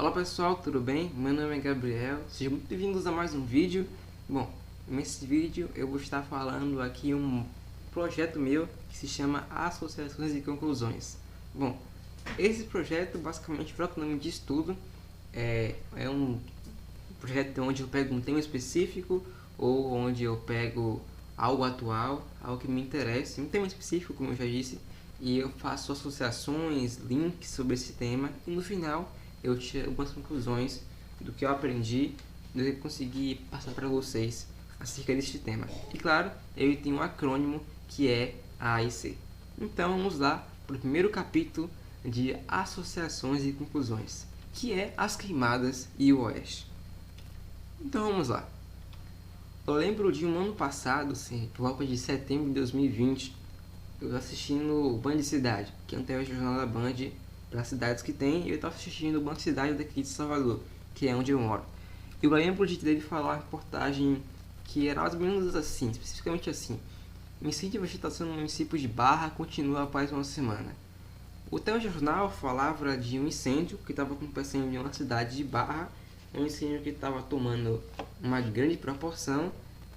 Olá pessoal, tudo bem? Meu nome é Gabriel, sejam muito bem-vindos a mais um vídeo. Bom, nesse vídeo eu vou estar falando aqui um projeto meu que se chama Associações e Conclusões. Bom, esse projeto basicamente, para o nome de estudo, é um projeto onde eu pego um tema específico ou onde eu pego algo atual, algo que me interesse, um tema específico, como eu já disse, e eu faço associações, links sobre esse tema e no final eu tiro algumas conclusões do que eu aprendi, do que eu consegui passar para vocês acerca deste tema. E claro, eu tenho um acrônimo que é AIC. Então vamos lá para o primeiro capítulo de Associações e Conclusões, que é as queimadas e o Oeste. Então vamos lá. Eu lembro de um ano passado, por volta de setembro de 2020, eu assistindo o Band Cidade, que é um telejornal da Band para as cidades que tem, e eu estava assistindo o Band Cidade daqui de Salvador, que é onde eu moro. Eu lembro de dele falar uma reportagem que era mais ou menos assim, especificamente assim: incêndio de vegetação no município de Barra continua após uma semana. O telejornal falava de um incêndio que estava acontecendo em uma cidade de Barra, um incêndio que estava tomando uma grande proporção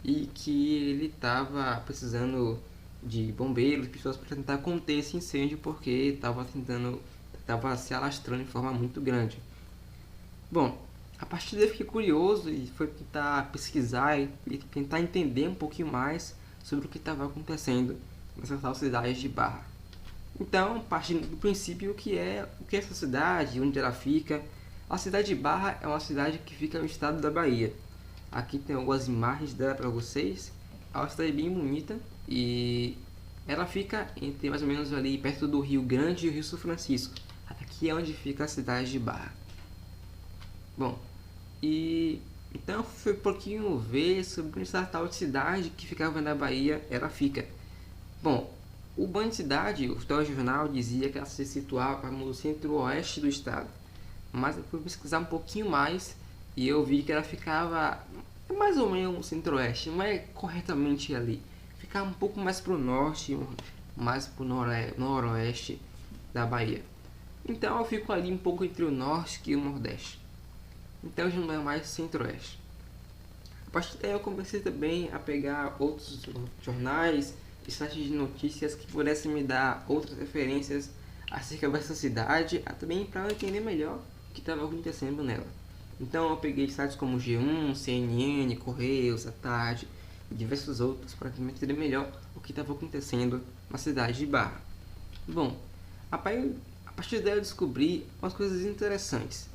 e que ele estava precisando de bombeiros, pessoas para tentar conter esse incêndio porque estava se alastrando de forma muito grande. Bom, a partir daí eu fiquei curioso e fui tentar pesquisar e tentar entender um pouquinho mais sobre o que estava acontecendo nessa tal cidade de Barra. Então, partindo do princípio o que é essa cidade, onde ela fica. A cidade de Barra é uma cidade que fica no estado da Bahia. Aqui tem algumas imagens dela para vocês. É uma cidade bem bonita e ela fica entre mais ou menos ali perto do Rio Grande e o Rio São Francisco. Aqui é onde fica a cidade de Barra. Bom, e então foi um pouquinho ver sobre essa tal cidade que ficava na Bahia, ela fica. Bom, o Band Cidade, o telejornal, dizia que ela se situava no centro-oeste do estado. Mas eu fui pesquisar um pouquinho mais e eu vi que ela ficava mais ou menos no centro-oeste, não é corretamente ali. Ficava um pouco mais para o norte, mais para o noroeste da Bahia. Então eu fico ali um pouco entre o norte e o nordeste. Então já não é mais centro-oeste. A partir daí eu comecei também a pegar outros jornais e sites de notícias que pudessem me dar outras referências acerca dessa cidade, também para eu entender melhor o que estava acontecendo nela. Então eu peguei sites como G1, CNN, Correios, A Tarde e diversos outros para entender melhor o que estava acontecendo na cidade de Barra. Bom, a partir daí eu descobri umas coisas interessantes,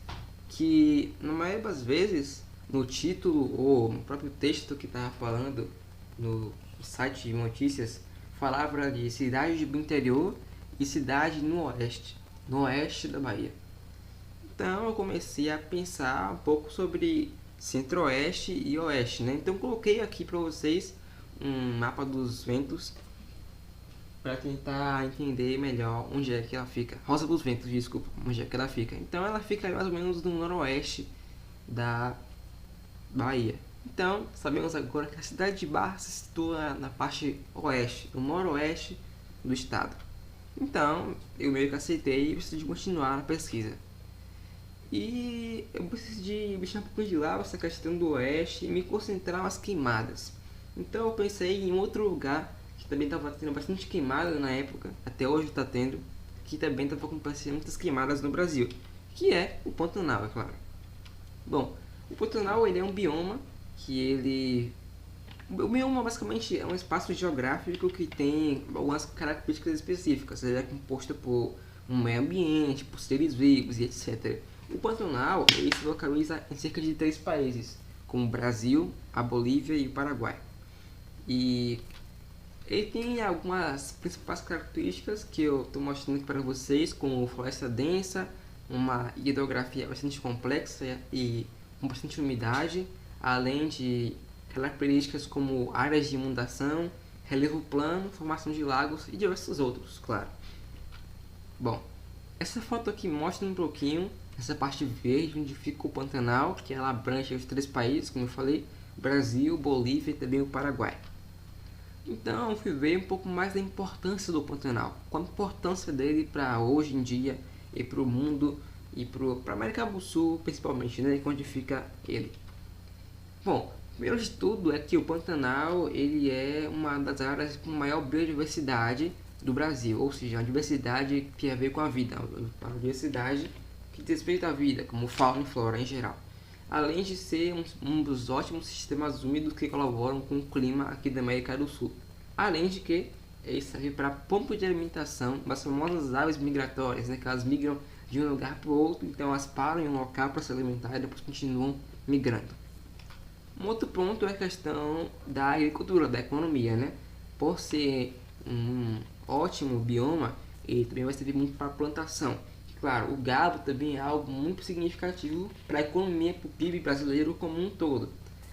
que na maioria das vezes no título ou no próprio texto que estava falando no site de notícias falava de cidade do interior e cidade no oeste da Bahia. Então eu comecei a pensar um pouco sobre centro-oeste e oeste, né? Então coloquei aqui para vocês um mapa dos ventos para tentar entender melhor onde é que ela fica. Rosa dos Ventos, desculpa, onde é que ela fica. Então ela fica mais ou menos no noroeste da Bahia. Então sabemos agora que a cidade de Barra se situa na parte oeste, no noroeste do estado. Então eu meio que aceitei e decidi continuar a pesquisa. E eu decidi deixar um pouco de lado essa questão do oeste e me concentrar nas queimadas. Então eu pensei em outro lugar que também estava tendo bastante queimada na época, até hoje está tendo, que também estava acontecendo muitas queimadas no Brasil, que é o Pantanal, é claro. Bom, o Pantanal ele é um bioma que ele... O bioma basicamente é um espaço geográfico que tem algumas características específicas. Ele é composto por um meio ambiente, por seres vivos e etc. O Pantanal ele se localiza em cerca de 3 países, como o Brasil, a Bolívia e o Paraguai. E ele tem algumas principais características que eu estou mostrando aqui para vocês, como floresta densa, uma hidrografia bastante complexa e com bastante umidade, além de características como áreas de inundação, relevo plano, formação de lagos e diversos outros, claro. Bom, essa foto aqui mostra um pouquinho essa parte verde onde fica o Pantanal, que ela abrange os 3 países, como eu falei, Brasil, Bolívia e também o Paraguai. Então eu fui ver um pouco mais da importância do Pantanal, qual a importância dele para hoje em dia e para o mundo e para América do Sul, principalmente, né, onde fica ele. Bom, primeiro de tudo é que o Pantanal ele é uma das áreas com maior biodiversidade do Brasil, ou seja, uma diversidade que tem a ver com a vida, uma diversidade que diz respeito à vida, como fauna e flora em geral. Além de ser um dos ótimos sistemas úmidos que colaboram com o clima aqui da América do Sul. Além de que ele serve para ponto de alimentação das famosas aves migratórias, né, que elas migram de um lugar para o outro, então elas param em um local para se alimentar e depois continuam migrando. Um outro ponto é a questão da agricultura, da economia, né? Por ser um ótimo bioma, ele também vai servir muito para a plantação. Claro, o gado também é algo muito significativo para a economia, para o PIB brasileiro como um todo.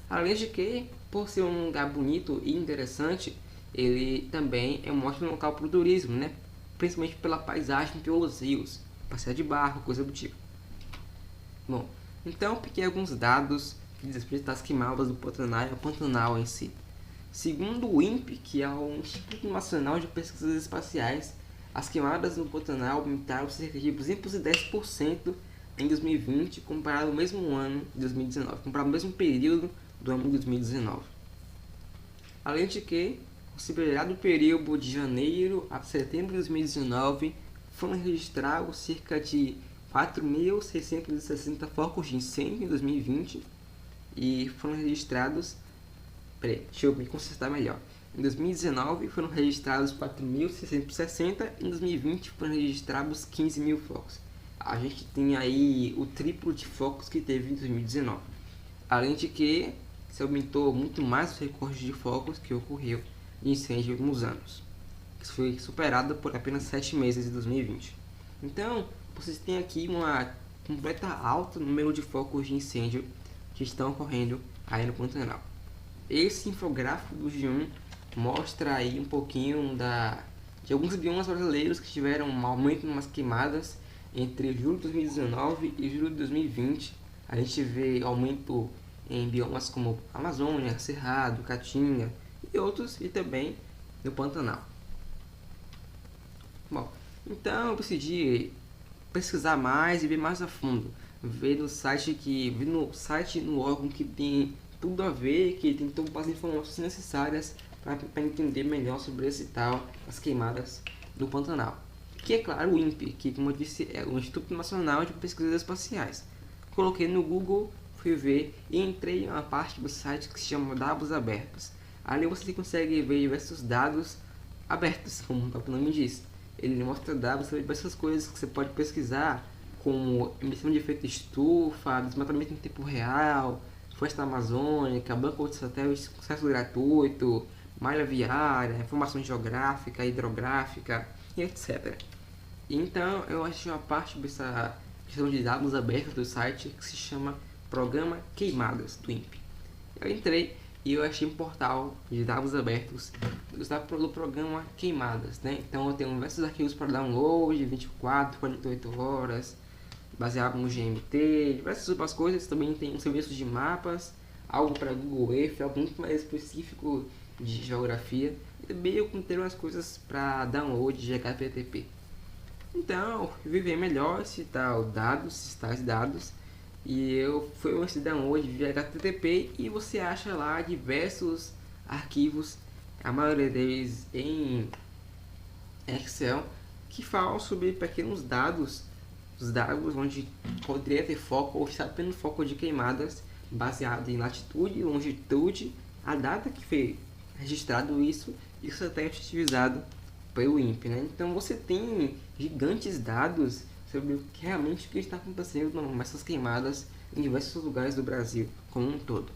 Além de que, por ser um lugar bonito e interessante, ele também é um ótimo local para o turismo, né? Principalmente pela paisagem, pelos rios, passear de barco, coisa do tipo. Bom, então peguei alguns dados que diz respeito às queimadas do Pantanal e ao Pantanal em si. Segundo o INPE, que é o Instituto Nacional de Pesquisas Espaciais, as queimadas no Pantanal aumentaram cerca de 210% em 2020 comparado ao mesmo ano de 2019, comparado ao mesmo período do ano de 2019. Além de que, considerado o período de janeiro a setembro de 2019, foram registrados cerca de 4.660 focos de incêndio em 2020 e foram registrados, deixa eu me consertar melhor. Em 2019 foram registrados 4.660 e em 2020 foram registrados 15.000 focos. A gente tem aí o triplo de focos que teve em 2019. Além de que se aumentou muito mais os recordes de focos que ocorreu de incêndio nos últimos anos. Isso foi superado por apenas 7 meses de 2020. Então, vocês têm aqui uma completa alta número de focos de incêndio que estão ocorrendo aí no Pantanal. Esse infográfico do G1 mostra aí um pouquinho de alguns biomas brasileiros que tiveram um aumento nas queimadas entre julho de 2019 e julho de 2020. A gente vê aumento em biomas como Amazônia, Cerrado, Caatinga e outros, e também no Pantanal. Bom, então eu decidi pesquisar mais e ver mais a fundo, ver no site no órgão que tem tudo a ver, que tem todas as informações necessárias para entender melhor sobre esse tal, as queimadas do Pantanal. Que é claro o INPE, que como eu disse é o Instituto Nacional de Pesquisas Espaciais. Coloquei no Google, fui ver e entrei em uma parte do site que se chama Dados Abertos. Ali você consegue ver diversos dados abertos, como o próprio nome diz. Ele mostra dados sobre diversas coisas que você pode pesquisar, como emissão de efeito estufa, desmatamento em tempo real, floresta amazônica, banco de satélites com acesso gratuito, malha viária, informação geográfica, hidrográfica e etc. Então eu achei uma parte dessa questão de dados abertos do site que se chama Programa Queimadas do INPE. Eu entrei e eu achei um portal de dados abertos do programa Queimadas, né? Então eu tenho diversos arquivos para download, 24, 48 horas, baseado no GMT, diversas outras coisas. Também tem um serviço de mapas, algo para Google Earth, algo muito mais específico de geografia. E também eu contei umas coisas para download de HTTP. Então eu vi ver melhor esses tais dados. E eu fui esse download via HTTP e você acha lá diversos arquivos, a maioria deles em Excel, que falam sobre pequenos dados, os dados onde poderia ter foco ou está tendo foco de queimadas baseado em latitude, longitude, a data que foi registrado isso até utilizado pelo INPE, né? Então você tem gigantes dados sobre o que realmente está acontecendo nessas queimadas em diversos lugares do Brasil como um todo.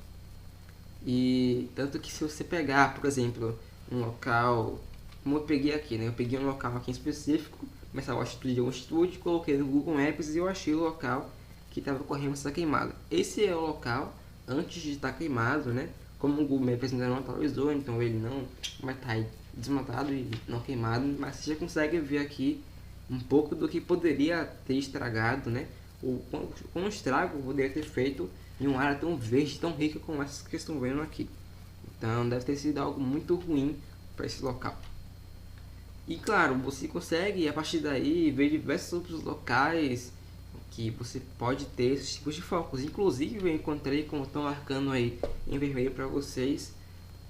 E tanto que se você pegar, por exemplo, um local, como eu peguei aqui, né? Eu peguei um local aqui em específico, começar a longitude, coloquei no Google Maps e eu achei o local que estava ocorrendo essa queimada. Esse é o local antes de estar queimado, né? Como o Google Maps ainda não atualizou, então ele não vai estar desmatado e não queimado, mas você já consegue ver aqui um pouco do que poderia ter estragado, né? Com o estrago poderia ter feito em uma área tão verde, tão rica como essa que estão vendo aqui. Então deve ter sido algo muito ruim para esse local. E claro, você consegue a partir daí ver diversos outros locais que você pode ter esses tipos de focos. Inclusive eu encontrei, como estão marcando aí em vermelho para vocês,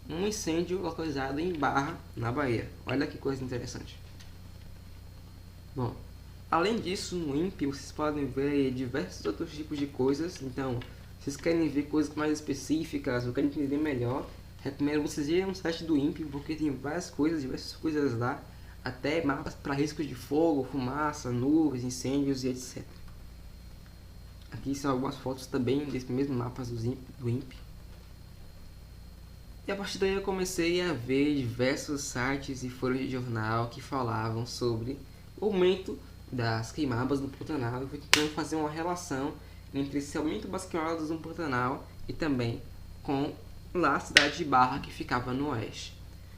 um incêndio localizado em Barra, na Bahia. Olha que coisa interessante. Bom, além disso, no INPE vocês podem ver diversos outros tipos de coisas. Então, se vocês querem ver coisas mais específicas ou querem entender melhor, recomendo vocês irem no site do INPE, porque tem várias coisas, diversas coisas lá, até mapas para riscos de fogo, fumaça, nuvens, incêndios e etc. Aqui são algumas fotos também desses mesmos mapas do INPE. E a partir daí eu comecei a ver diversos sites e folhas de jornal que falavam sobre o aumento das queimadas no Pantanal. Eu fui tentando fazer uma relação entre esse aumento das queimadas no Pantanal e também com lá a cidade de Barra, que ficava no oeste.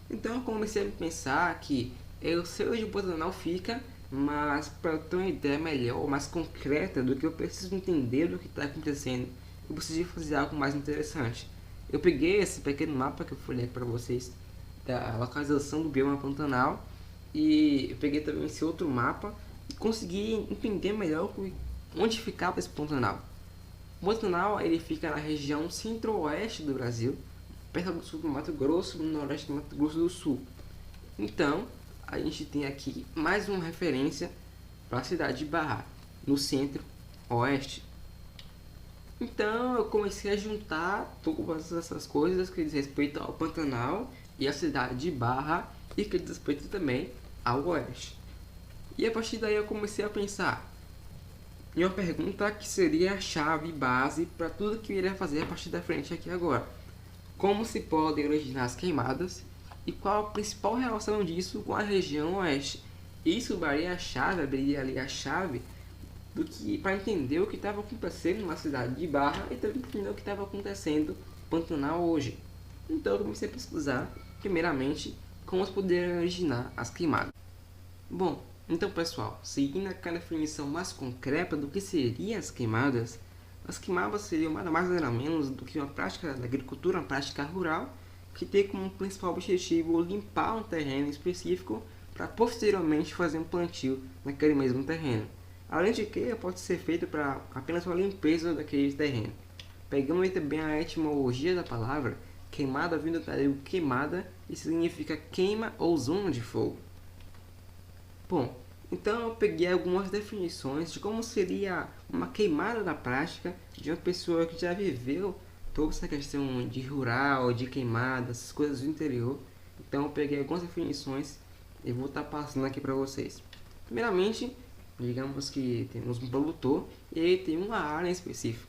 Então eu comecei a pensar que eu sei onde o Pantanal fica, mas para eu ter uma ideia melhor, mais concreta do que eu preciso entender do que está acontecendo, eu preciso fazer algo mais interessante. Eu peguei esse pequeno mapa que eu falei para vocês da localização do bioma Pantanal e eu peguei também esse outro mapa e consegui entender melhor onde ficava esse Pantanal. O Pantanal ele fica na região centro-oeste do Brasil, perto do sul do Mato Grosso, no noroeste do Mato Grosso do Sul. Então, a gente tem aqui mais uma referência para a cidade de Barra, no centro-oeste. Então eu comecei a juntar todas essas coisas que diz respeito ao Pantanal e a cidade de Barra e que diz respeito também ao oeste. E a partir daí eu comecei a pensar em uma pergunta que seria a chave base para tudo que eu iria fazer a partir da frente aqui agora. Como se podem originar as queimadas e qual a principal relação disso com a região oeste? Isso abriria ali a chave do que para entender o que estava acontecendo na cidade de Barra e também entender o que estava acontecendo no Pantanal hoje. Então eu comecei a pesquisar, primeiramente, como se poderiam originar as queimadas. Bom, então pessoal, seguindo aquela definição mais concreta do que seriam as queimadas seriam nada mais nada menos do que uma prática da agricultura, uma prática rural, que tem como principal objetivo limpar um terreno específico para posteriormente fazer um plantio naquele mesmo terreno. Além de que pode ser feito para apenas uma limpeza daquele terreno. Pegando aí também a etimologia da palavra, queimada vindo da língua queimada, e significa queima ou zona de fogo. Bom, então eu peguei algumas definições de como seria uma queimada na prática de uma pessoa que já viveu toda essa questão de rural, de queimada, essas coisas do interior. Então eu peguei algumas definições e vou estar passando aqui para vocês. Primeiramente, digamos que temos um produtor e ele tem uma área específica.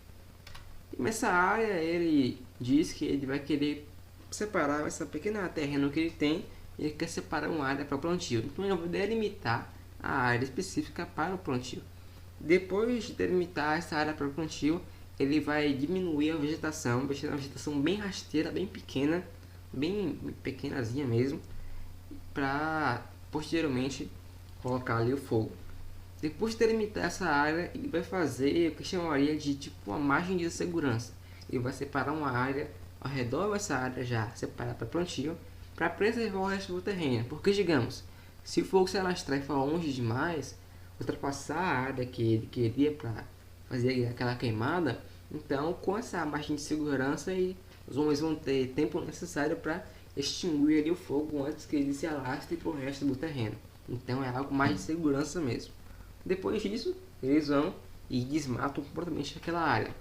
E nessa área ele diz que ele vai querer separar essa pequena terreno que ele tem, ele quer separar uma área para plantio. Então ele vai delimitar a área específica para o plantio. Depois de delimitar essa área para o plantio, ele vai diminuir a vegetação, deixar uma vegetação bem rasteira, bem pequena, bem pequenazinha mesmo, para posteriormente colocar ali o fogo. Depois de delimitar essa área, ele vai fazer o que chamaria de tipo uma margem de segurança. Ele vai separar uma área ao redor dessa área já separada para plantio, para preservar o resto do terreno. Porque, digamos, se o fogo se alastrar e for longe demais, ultrapassar a área que ele queria para fazer aquela queimada, então com essa margem de segurança os homens vão ter tempo necessário para extinguir ali o fogo antes que ele se alastre para o resto do terreno. Então é algo mais de segurança mesmo. Depois disso, eles vão e desmatam completamente aquela área.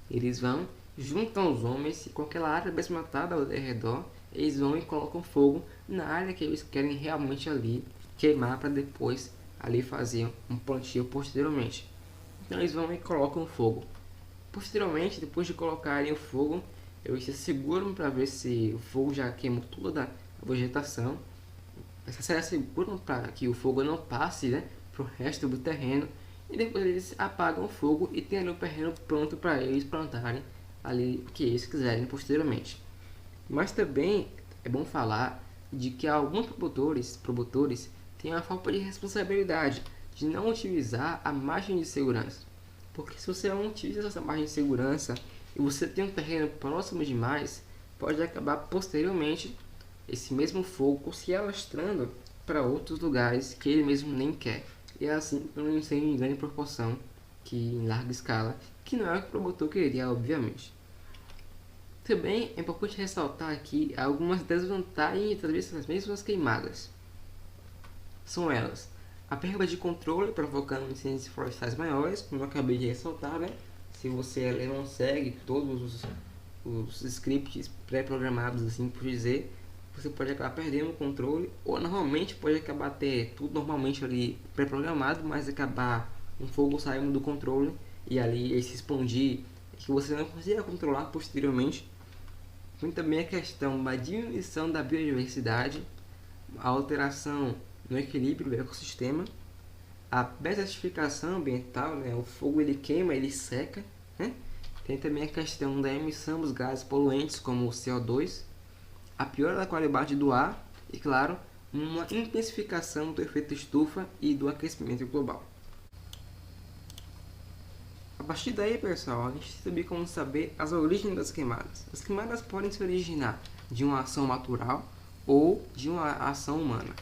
Eles vão, juntam os homens e com aquela área desmatada ao redor, eles vão e colocam fogo na área que eles querem realmente ali queimar para depois ali fazer um plantio posteriormente. Então eles vão e colocam fogo. Posteriormente, depois de colocarem o fogo, eles se seguram para ver se o fogo já queimou toda a vegetação. Eles se asseguram para que o fogo não passe, né, para o resto do terreno. E depois eles apagam o fogo e tem ali o terreno pronto para eles plantarem ali o que eles quiserem posteriormente. Mas também é bom falar de que alguns produtores têm a falta de responsabilidade de não utilizar a margem de segurança. Porque se você não utiliza essa margem de segurança e você tem um terreno próximo demais, pode acabar posteriormente esse mesmo fogo se alastrando para outros lugares que ele mesmo nem quer. E é assim que um incêndio de grande proporção que em larga escala, que não é o que o promotor queria, obviamente. Também é importante ressaltar aqui algumas desvantagens das mesmas queimadas. São elas: a perda de controle provocando incêndios florestais maiores, como eu acabei de ressaltar, né? Se você não segue todos os scripts pré-programados, assim por dizer, você pode acabar perdendo o controle, ou normalmente pode acabar ter tudo normalmente ali pré-programado, mas acabar um fogo saindo do controle e ali ele se expandir, que você não consiga controlar posteriormente. Tem também a questão da diminuição da biodiversidade, a alteração no equilíbrio do ecossistema, a desertificação ambiental, né? O fogo ele queima, ele seca, né? Tem também a questão da emissão dos gases poluentes como o CO2, a piora da qualidade do ar e, claro, uma intensificação do efeito estufa e do aquecimento global. A partir daí, pessoal, a gente também como saber as origens das queimadas. As queimadas podem se originar de uma ação natural ou de uma ação humana.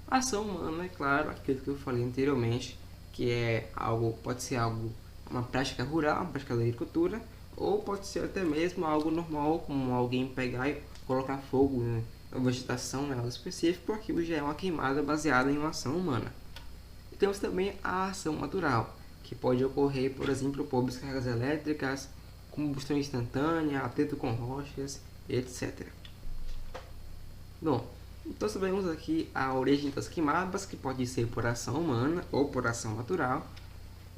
A ação humana, é claro, aquilo que eu falei anteriormente, que é algo, pode ser algo, uma prática rural, uma prática da agricultura, ou pode ser até mesmo algo normal, como alguém pegar e colocar fogo na vegetação, em algo específico, aquilo já é uma queimada baseada em uma ação humana. E temos também a ação natural, que pode ocorrer, por exemplo, por descargas elétricas, combustão instantânea, atrito com rochas, etc. Bom, então sabemos aqui a origem das queimadas, que pode ser por ação humana ou por ação natural.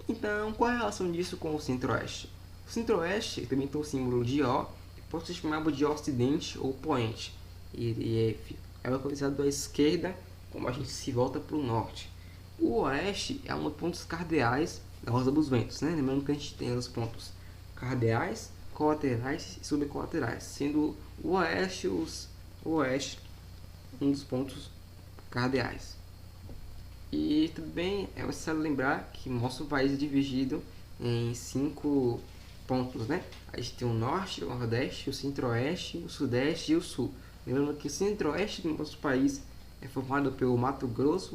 Então, qual é a relação disso com o centro-oeste? O centro-oeste também tem o símbolo de O, que pode ser chamado de ocidente ou poente. Ele é localizado à esquerda, como a gente se volta para o norte. O oeste é um dos pontos cardeais da roda dos ventos, né? Lembrando que a gente tem os pontos cardeais, colaterais e subcolaterais, sendo o oeste um dos pontos cardeais. E também é necessário lembrar que nosso país é dividido em 5 pontos, né? A gente tem o norte, o nordeste, o centro-oeste, o sudeste e o sul. Lembrando que o centro-oeste do nosso país é formado pelo Mato Grosso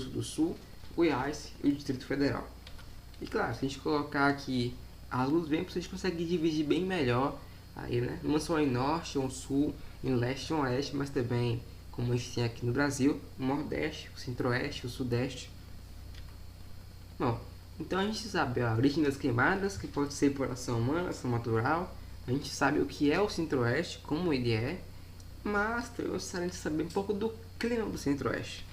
do Sul, Goiás e o Distrito Federal. E claro, se a gente colocar aqui as luzes ventos, a gente consegue dividir bem melhor aí, né? Não só em norte ou sul, em leste ou oeste, mas também, como a gente tem aqui no Brasil, o nordeste, o centro-oeste, o sudeste. Bom, então a gente sabe a origem das queimadas, que pode ser por ação humana, ação natural. A gente sabe o que é o centro-oeste, como ele é, mas também é necessário saber um pouco do clima do centro-oeste.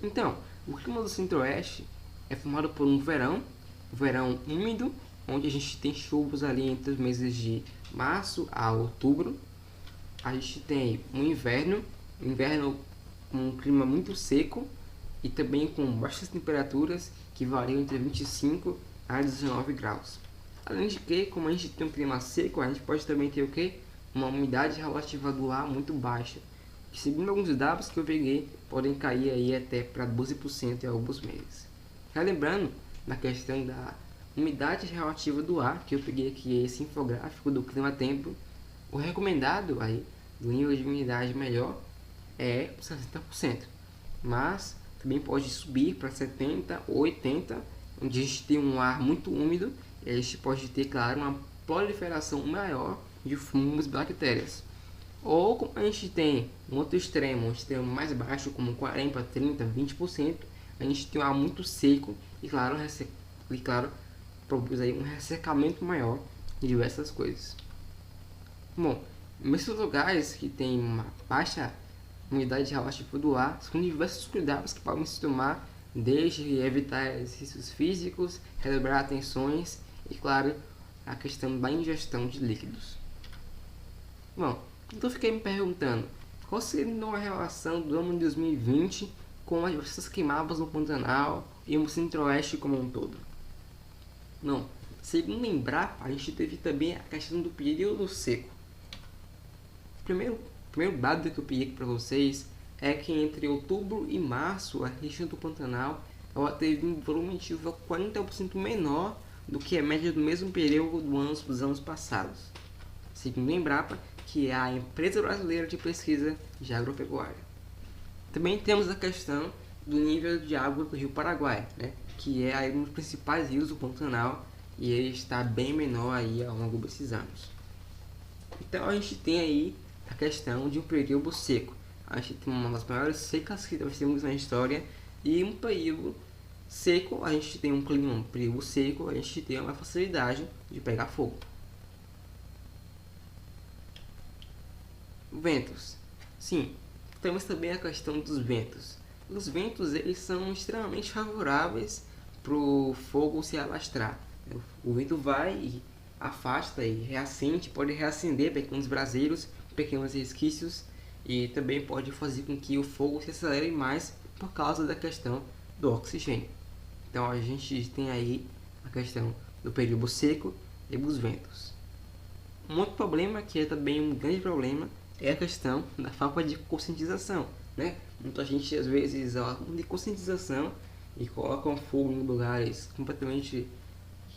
Então, o clima do centro-oeste é formado por um verão úmido, onde a gente tem chuvas ali entre os meses de março a outubro. A gente tem um inverno com um clima muito seco e também com baixas temperaturas que variam entre 25 a 19 graus. Além de que, como a gente tem um clima seco, a gente pode também ter o que? Uma umidade relativa do ar muito baixa, que segundo alguns dados que eu peguei, podem cair aí até para 12% em alguns meses. Relembrando, na questão da umidade relativa do ar, que eu peguei aqui esse infográfico do clima-tempo, o recomendado aí do nível de umidade melhor é 60%, mas também pode subir para 70% ou 80%, onde a gente tem um ar muito úmido e a gente pode ter, claro, uma proliferação maior de fungos e bactérias. Ou como a gente tem um outro extremo, um extremo mais baixo, como 40%, 30%, 20%, a gente tem um ar muito seco e claro, produz aí um ressecamento maior de diversas coisas. Bom, nesses lugares que tem uma baixa umidade relativa do ar, são diversos cuidados que podem se tomar, desde evitar exercícios físicos, relembrar tensões e, claro, a questão da ingestão de líquidos. Bom, então fiquei me perguntando, qual seria a relação do ano de 2020 com as diversas queimadas no Pantanal e no Centro-Oeste como um todo? Não, segundo lembrar, a gente teve também a questão do período seco. Primeiro dado que eu peguei aqui para vocês é que entre outubro e março a região do Pantanal ela teve um volume de chuva 40% menor do que a média do mesmo período dos anos passados. Segundo a Embrapa, que é a empresa brasileira de pesquisa de agropecuária. Também temos a questão do nível de água do rio Paraguai, né, que é um dos principais rios do Pantanal, e ele está bem menor aí ao longo desses anos. Então a gente tem aí a questão de um período seco. A gente tem uma das maiores secas que nós temos na história, e um período seco, a gente tem um período seco, a gente tem uma facilidade de pegar fogo. Ventos. Sim, temos também a questão dos ventos. Os ventos, eles são extremamente favoráveis para o fogo se alastrar. O vento vai e afasta e reacende, pode reacender pequenos braseiros, pequenos resquícios, e também pode fazer com que o fogo se acelere mais por causa da questão do oxigênio. Então a gente tem aí a questão do período seco e dos ventos. Um outro problema, que é também um grande problema, é a questão da falta de conscientização, né? Muita gente às vezes de conscientização e colocam fogo em lugares completamente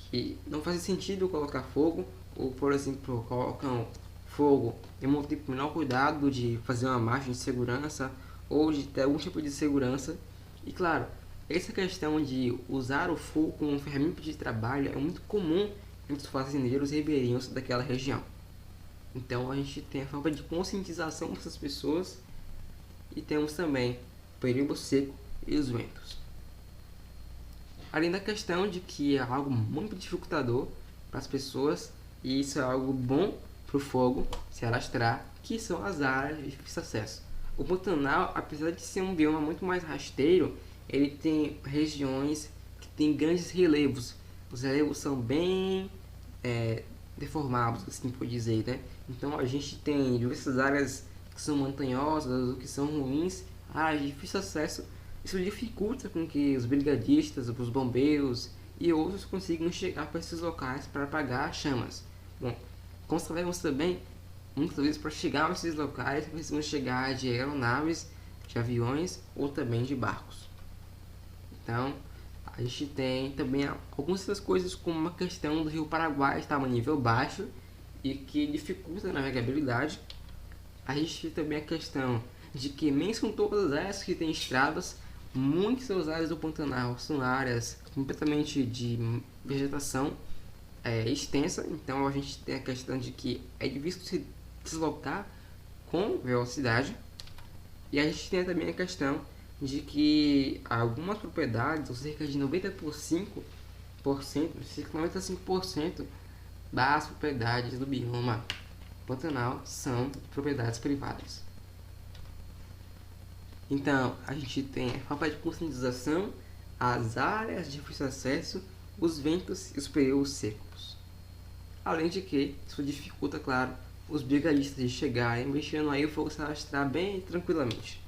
que não faz sentido colocar fogo, ou por exemplo colocam fogo em um tipo de menor cuidado de fazer uma margem de segurança ou de ter algum tipo de segurança. E claro, essa questão de usar o fogo como ferramenta de trabalho é muito comum entre os fazendeiros ribeirinhos daquela região. Então a gente tem a falta de conscientização dessas pessoas, e temos também o período seco e os ventos. Além da questão de que é algo muito dificultador para as pessoas, e isso é algo bom para o fogo se alastrar, que são as áreas de difícil acesso. O Pantanal, apesar de ser um bioma muito mais rasteiro, ele tem regiões que têm grandes relevos. Os relevos são bem deformados, assim por dizer, né? Então a gente tem diversas áreas que são montanhosas ou que são ruins, áreas de difícil acesso. Isso dificulta com que os brigadistas, os bombeiros e outros consigam chegar para esses locais para apagar chamas. Bom, como sabemos também, muitas vezes para chegar nesses locais precisamos chegar de aeronaves, de aviões ou também de barcos. Então a gente tem também algumas outras coisas, como uma questão do rio Paraguai estar a nível baixo e que dificulta a navegabilidade. A gente tem também a questão de que, mesmo com todas as áreas que têm estradas, muitas das áreas do Pantanal são áreas completamente de vegetação extensa. Então a gente tem a questão de que é difícil se deslocar com velocidade. E a gente tem também a questão de que algumas propriedades, ou cerca de 95%, cerca de 95% das propriedades do bioma Pantanal são propriedades privadas. Então a gente tem a falta de conscientização, as áreas de difícil acesso, os ventos e os períodos secos. Além de que isso dificulta, claro, os brigadistas de chegarem, deixando aí o fogo se alastrar bem tranquilamente.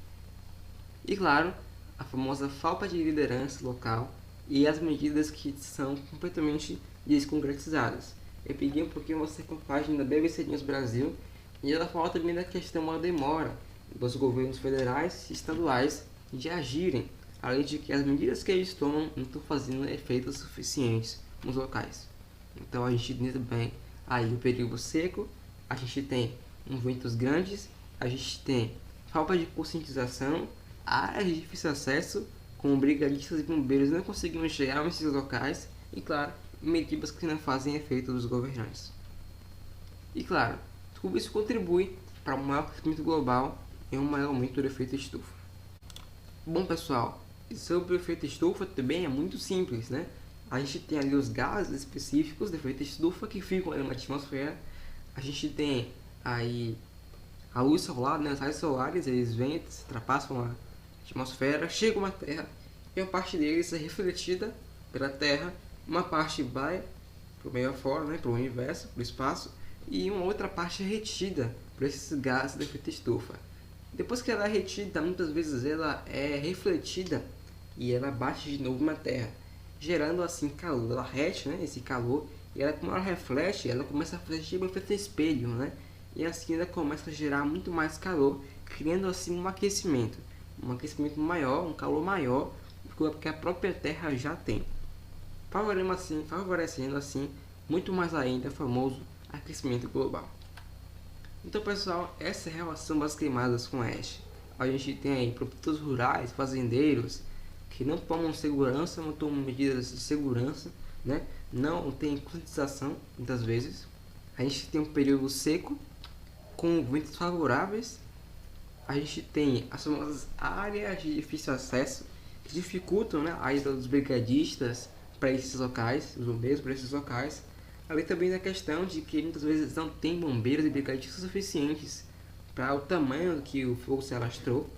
E claro, a famosa falta de liderança local e as medidas que são completamente desconkretizadas. Eu peguei um pouquinho uma página da BBC News Brasil, e ela fala também da questão da demora dos governos federais e estaduais de agirem, além de que as medidas que eles tomam não estão fazendo efeitos suficientes nos locais. Então a gente tem também aí o período seco, a gente tem ventos grandes, a gente tem falta de conscientização, áreas de difícil acesso, com brigadistas e bombeiros não conseguindo chegar nesses locais, e claro, medidas que não fazem efeito dos governantes. E claro, tudo isso contribui para um maior aquecimento global e um maior aumento do efeito estufa. Bom pessoal, sobre o efeito estufa também é muito simples, né? A gente tem ali os gases específicos do efeito estufa que ficam ali na atmosfera. A gente tem aí a luz solar, né? Os raios solares, eles vêm, se ultrapassam a atmosfera, chegam à Terra, e a parte deles é refletida pela Terra. Uma parte vai para o meio afora, né? Para o universo, para o espaço, e uma outra parte é retida por esses gases do efeito estufa. Depois que ela é retida, muitas vezes ela é refletida e ela bate de novo na Terra, gerando assim calor. Ela rete, né, esse calor, e ela, como ela reflete, ela começa a fazer tipo um efeito espelho, né? E assim ela começa a gerar muito mais calor, criando assim um aquecimento maior, um calor maior do que a própria Terra já tem, favorecendo assim muito mais ainda o famoso aquecimento global. Então pessoal, essa é a relação das queimadas com a Ash. A gente tem aí produtores rurais, fazendeiros que não tomam segurança, não tomam medidas de segurança, né? não tem conscientização muitas vezes. A gente tem um período seco com ventos favoráveis. A gente tem as famosas áreas de difícil acesso que dificultam, né, a ida dos brigadistas para esses locais, os bombeiros para esses locais. Além também da questão de que muitas vezes não tem bombeiros e brigadistas suficientes para o tamanho que o fogo se alastrou.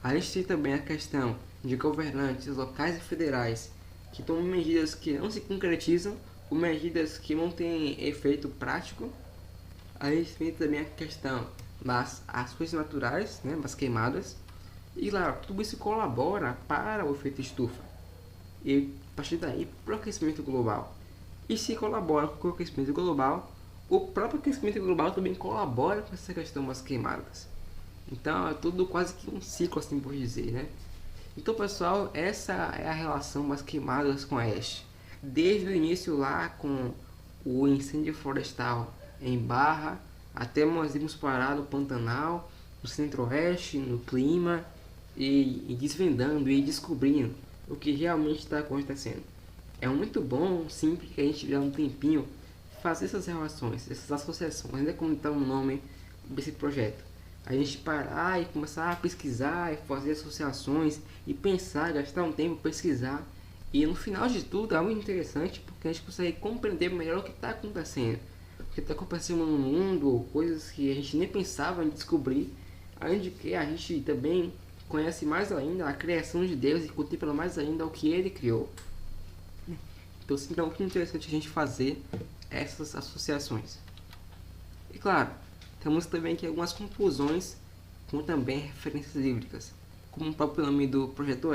A gente tem também a questão de governantes locais e federais que tomam medidas que não se concretizam ou medidas que não têm efeito prático. A gente tem também a questão das ações naturais, né, das queimadas. E lá, tudo isso colabora para o efeito estufa. E a partir daí, para o aquecimento global. E se colabora com o aquecimento global, o próprio aquecimento global também colabora com essa questão das queimadas. Então é tudo quase que um ciclo, assim por dizer, né? Então, pessoal, essa é a relação das queimadas com a Oeste. Desde o início lá com o incêndio florestal em Barra, até nós irmos parar no Pantanal, no Centro-Oeste, no clima, e desvendando e descobrindo o que realmente está acontecendo. É muito bom, simples, que a gente tiver um tempinho fazer essas relações, essas associações, né, como está o nome desse projeto. A gente parar e começar a pesquisar e fazer associações e pensar, gastar um tempo pesquisar. E no final de tudo é muito interessante porque a gente consegue compreender melhor o que está acontecendo. O que está acontecendo no mundo, ou coisas que a gente nem pensava em descobrir. Além de que a gente também conhece mais ainda a criação de Deus e contempla mais ainda o que Ele criou. Então sempre é muito interessante a gente fazer essas associações. E claro, temos também aqui algumas conclusões com também referências bíblicas. Como o próprio nome do projeto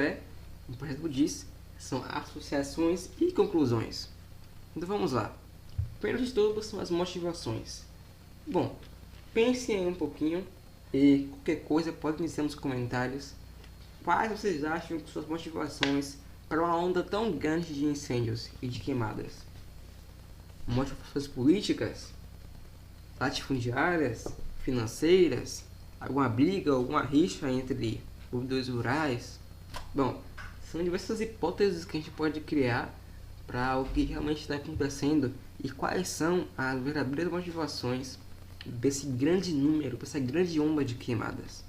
o projeto diz, são associações e conclusões. Então vamos lá. Primeiro de tudo são as motivações. Bom, pensem aí um pouquinho e qualquer coisa pode dizer nos comentários quais vocês acham que são as motivações para uma onda tão grande de incêndios e de queimadas. Motivações políticas, latifundiárias, financeiras, alguma briga, alguma rixa entre produtores rurais. Bom, são diversas hipóteses que a gente pode criar para o que realmente está acontecendo e quais são as verdadeiras motivações desse grande número, dessa grande onda de queimadas.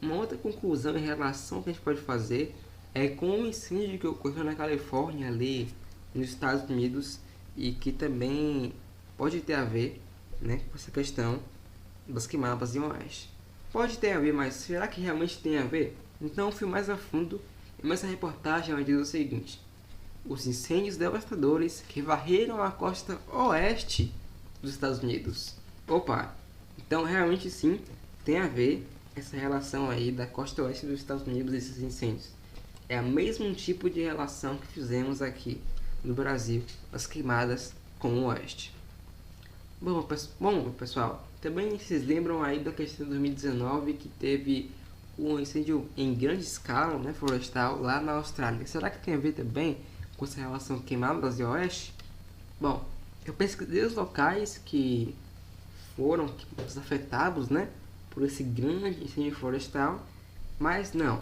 Uma outra conclusão em relação que a gente pode fazer é com o incêndio que ocorreu na Califórnia, ali nos Estados Unidos, e que também pode ter a ver, né, com essa questão das queimadas em Oeste. Pode ter a ver, mas será que realmente tem a ver? Então fui mais a fundo e nessa reportagem ela diz o seguinte: os incêndios devastadores que varreram a costa oeste dos Estados Unidos. Opa, então realmente sim tem a ver essa relação aí da costa oeste dos Estados Unidos e esses incêndios. É o mesmo tipo de relação que fizemos aqui no Brasil, as queimadas com o oeste. Bom, pessoal, também vocês lembram aí da questão de 2019 que teve um incêndio em grande escala, né, florestal lá na Austrália. Será que tem a ver também com essa relação queimadas e oeste? Bom, eu pesquisei os locais que foram afetados, né, por esse grande incêndio florestal, mas não.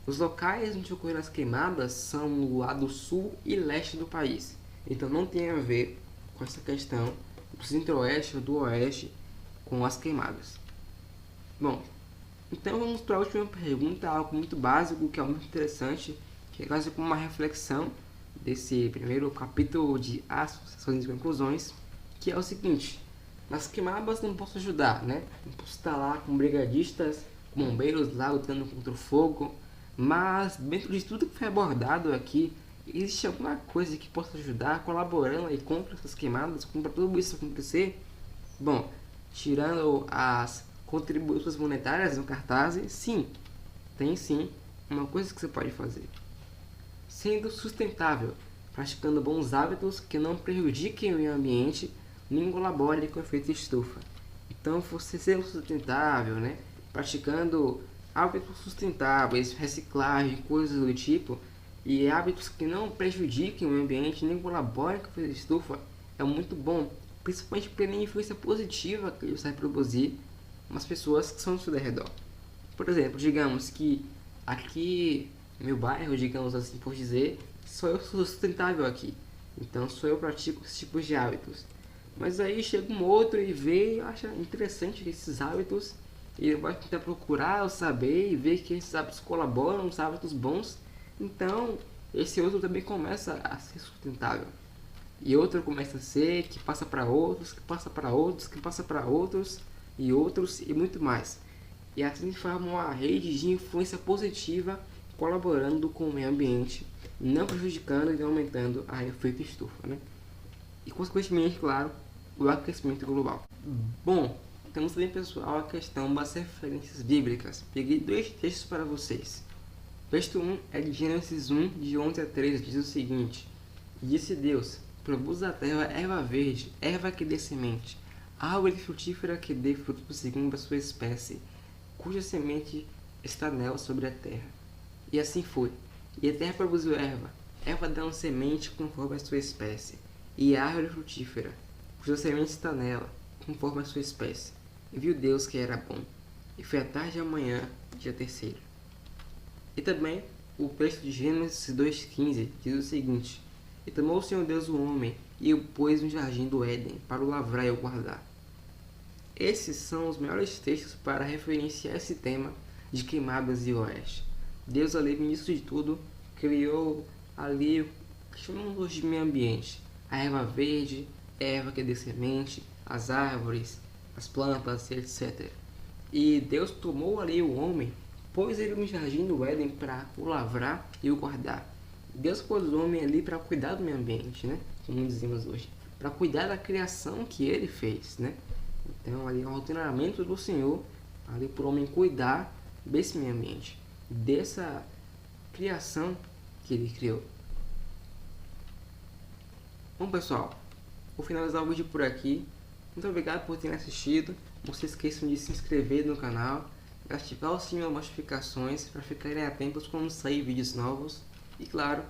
Os locais onde ocorreram as queimadas são no lado sul e leste do país. Então não tem a ver com essa questão do centro-oeste ou do oeste com as queimadas. Bom, então vamos para a última pergunta, algo muito básico que é muito interessante, que é quase como uma reflexão desse primeiro capítulo de associações e conclusões, que é o seguinte: nas queimadas não posso ajudar, né? Não posso estar lá com brigadistas, com bombeiros lá lutando contra o fogo, mas dentro de tudo que foi abordado aqui, existe alguma coisa que possa ajudar, colaborando aí contra essas queimadas, contra tudo isso acontecer? Bom, tirando as contribuições monetárias no cartaz, sim, tem sim uma coisa que você pode fazer. Sendo sustentável, praticando bons hábitos que não prejudiquem o meio ambiente, nem colaborem com o efeito estufa. Então, você ser sustentável, né? Praticando hábitos sustentáveis, reciclagem, coisas do tipo, e hábitos que não prejudiquem o meio ambiente, nem colaborem com o efeito estufa, é muito bom, principalmente pela influência positiva que isso vai produzir nas pessoas que são ao seu redor. Por exemplo, digamos que aqui no meu bairro, digamos assim por dizer, só eu sou sustentável aqui. Então só eu pratico esses tipos de hábitos. Mas aí chega um outro e vê e acha interessante esses hábitos. E vai tentar procurar, saber e ver que esses hábitos colaboram, os hábitos bons. Então esse outro também começa a ser sustentável. E outro começa a ser, que passa para outros, que passa para outros, que passa para outros e muito mais. E assim forma uma rede de influência positiva, colaborando com o meio ambiente, não prejudicando e aumentando a efeito estufa, né? E consequentemente, claro, o aquecimento global. Bom, temos também, pessoal, a questão das referências bíblicas. Peguei 2 textos para vocês. Texto 1 é de Gênesis 1, de 11 a 13, diz o seguinte: Disse Deus: produz a terra erva verde, erva que dê semente, árvore frutífera que dê fruto segundo a sua espécie, cuja semente está nela sobre a terra. E assim foi. E a terra produziu erva, erva dando semente conforme a sua espécie, e árvore frutífera, cuja semente está nela, conforme a sua espécie. E viu Deus que era bom. E foi a tarde e a manhã, dia terceiro. E também o texto de Gênesis 2,15 diz o seguinte: E tomou o Senhor Deus o homem, e o pôs no jardim do Éden, para o lavrar e o guardar. Esses são os melhores textos para referenciar esse tema de queimadas e oeste. Deus ali, ministro de tudo, criou ali o que chamamos de meio ambiente. A erva verde, a erva que dê semente, as árvores, as plantas, etc. E Deus tomou ali o homem, pôs ele no jardim do Éden para o lavrar e o guardar. Deus pôs o homem ali para cuidar do meio ambiente, né? Como dizemos hoje. Para cuidar da criação que ele fez, né? Então ali é um treinamento do Senhor ali para o homem cuidar desse meio ambiente, dessa criação que ele criou. Bom, pessoal, vou finalizar o vídeo por aqui. Muito obrigado por terem assistido. Não se esqueçam de se inscrever no canal e ativar o sininho das notificações para ficarem atentos quando sair vídeos novos. E claro,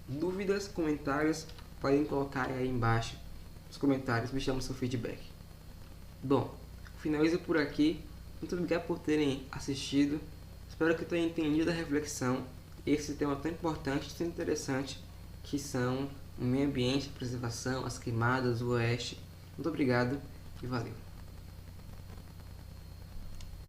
dúvidas, comentários, podem colocar aí embaixo nos comentários, me chamam seu feedback. Bom, finalizo por aqui. Muito obrigado por terem assistido. Espero que tenham entendido a reflexão. Esse tema tão importante, tão interessante, que são o meio ambiente, a preservação, as queimadas, o oeste. Muito obrigado e valeu.